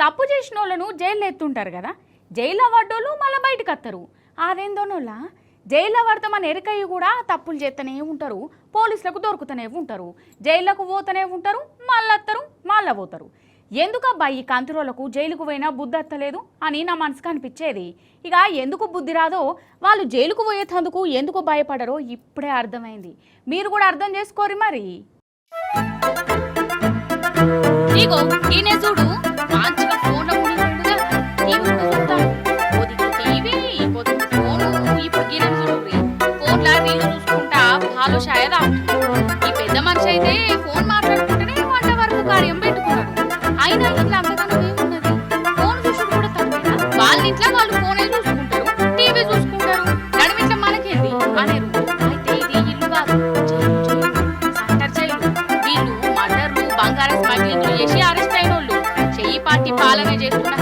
తప్పు చేసిన వాళ్ళను జైల్లో ఎత్తుంటారు కదా, జైల్లో పడ్డోళ్ళు మళ్ళీ బయటకు వస్తారు. అదేందోనోళ్ళ జైల్లో పడతామని ఎరకయ్యి కూడా తప్పులు చేస్తూనే ఉంటారు, పోలీసులకు దొరుకుతూనే ఉంటారు, జైళ్ళకు పోతూనే ఉంటారు, మళ్ళీ వస్తారు మళ్ళీ పోతారు. ఎందుకబ్బా ఈ కంతురోళ్లకు జైలుకు పోయినా బుద్ధి అత్తలేదు అని నా మనసుకు అనిపించేది. ఇక ఎందుకు బుద్ధి రాదో, వాళ్ళు జైలుకు పోయేందుకు ఎందుకు భయపడరో ఇప్పుడే అర్థమైంది. మీరు కూడా అర్థం చేసుకోరు మరి. ఇగో ఈయనే చూడు, మంచిగా ఫోన్ లో మునిగిపోయాడుగా, టీవీ కూడా చూస్తాడు. కొద్దిగా టీవీ కొద్దిగా ఫోను. ఇప్పుడు గీన చూడు, ఫోన్ లా రీలు చూసుకుంటా పాలు షాయదా. ఈ పెద్ద మనిషి అయితే ఫోన్ మాట్లాడుకుంటేనే వంట వరకు కార్యం పెట్టుకున్నాడు. అయినా ఇట్లా అంతగానో ఏమున్నది, ఫోన్ చూసుడు కూడా తప్పేనా? వాళ్ళ ఇంట్లో వాళ్ళు ఫోనే చూసుకుంటారు, టీవీ చూసుకుంటారు, నడిమిట్ల మనకేంది అనేరు. అయితే ఇది ఇల్లు కాదు, జైలు, సెంటర్ జైలు. వీళ్ళు మర్డర్లు బంగారం స్మగ్లింగ్లు చేసి అరెస్ట్ అయిన వాళ్ళు, చెయ్యి పార్టీ పాలన చేస్తున్న